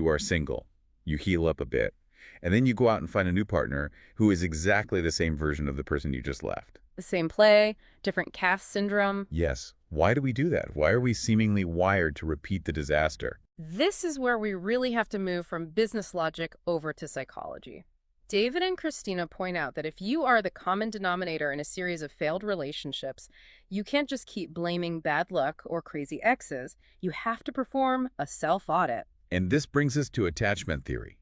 you are single. You heal up a bit. And then you go out and find a new partner who is exactly the same version of the person you just left. The same play, different cast syndrome. Yes. Why do we do that? Why are we seemingly wired to repeat the disaster? This is where we really have to move from business logic over to psychology. David and Christina point out that if you are the common denominator in a series of failed relationships, you can't just keep blaming bad luck or crazy exes. You have to perform a self-audit. And this brings us to attachment theory.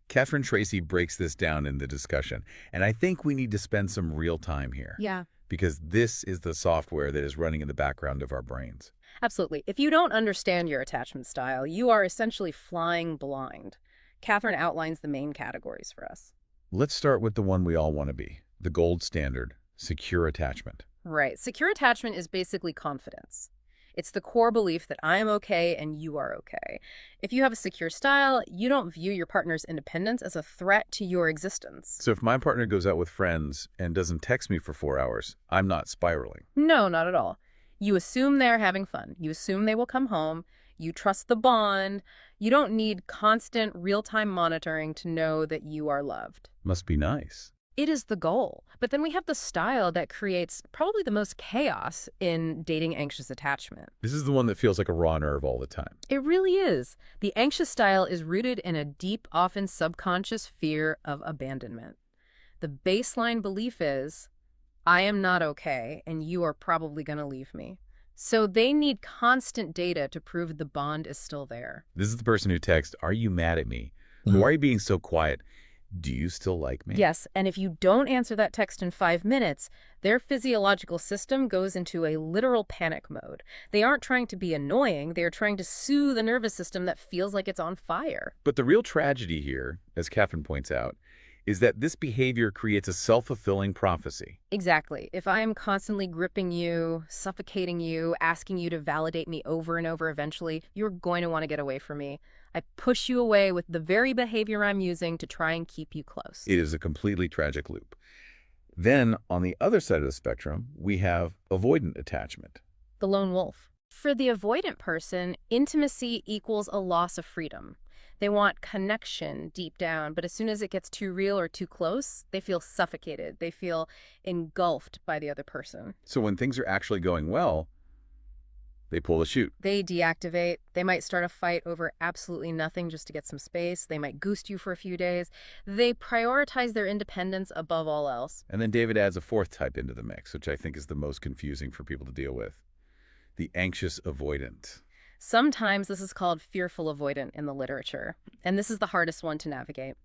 Catherine Tracy breaks this down in the discussion, and I think we need to spend some real time here. Yeah, Because this is the software that is running in the background of our brains. absolutely. If you don't understand your attachment style, you are essentially flying blind. Catherine outlines the main categories for us. Let's start with the one we all want to be, the gold standard, secure attachment. Right. Secure attachment is basically confidence. It's the core belief that I am okay and you are okay. If you have a secure style, you don't view your partner's independence as a threat to your existence. So if my partner goes out with friends and doesn't text me for 4 hours, I'm not spiraling. No, not at all. You assume they're having fun. You assume they will come home. You trust the bond. You don't need constant real-time monitoring to know that you are loved. Must be nice. It is the goal. But then we have the style that creates probably the most chaos in dating anxious attachment. This is the one that feels like a raw nerve all the time. It really is. The anxious style is rooted in a deep, often subconscious fear of abandonment. The baseline belief is, I am not okay, and you are probably going to leave me. So they need constant data to prove the bond is still there. This is the person who texts, "Are you mad at me? Why are you being so quiet? Do you still like me?" Yes, and if you don't answer that text in 5 minutes, their physiological system goes into a literal panic mode. They aren't trying to be annoying, they are trying to soothe a nervous system that feels like it's on fire. But the real tragedy here, as Catherine points out, is that this behavior creates a self-fulfilling prophecy. Exactly. If I am constantly gripping you, suffocating you, asking you to validate me over and over eventually, you're going to want to get away from me. I push you away with the very behavior I'm using to try and keep you close. It is a completely tragic loop. Then, on the other side of the spectrum, we have avoidant attachment. The lone wolf. For the avoidant person, intimacy equals a loss of freedom. They want connection deep down, but as soon as it gets too real or too close, they feel suffocated. They feel engulfed by the other person. So when things are actually going well, they pull the chute. They deactivate. They might start a fight over absolutely nothing just to get some space. They might ghost you for a few days. They prioritize their independence above all else. And then David adds a fourth type into the mix, which I think is the most confusing for people to deal with. The anxious avoidant. Sometimes this is called fearful avoidant in the literature, and this is the hardest one to navigate.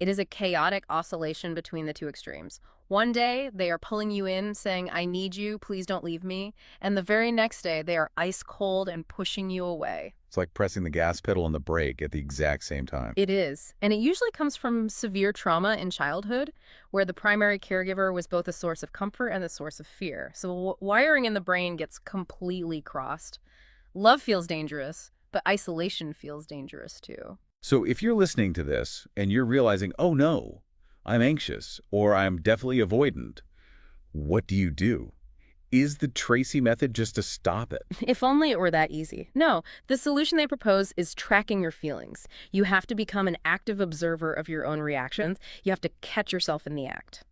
It is a chaotic oscillation between the two extremes. One day, they are pulling you in, saying, I need you, please don't leave me. And the very next day, they are ice cold and pushing you away. It's like pressing the gas pedal and the brake at the exact same time. It is. And it usually comes from severe trauma in childhood, where the primary caregiver was both a source of comfort and a source of fear. So wiring in the brain gets completely crossed. Love feels dangerous, but isolation feels dangerous too. So if you're listening to this and you're realizing, oh no, I'm anxious or I'm definitely avoidant, what do you do? Is the Tracy method just to stop it? If only it were that easy. No, the solution they propose is tracking your feelings. You have to become an active observer of your own reactions. You have to catch yourself in the act.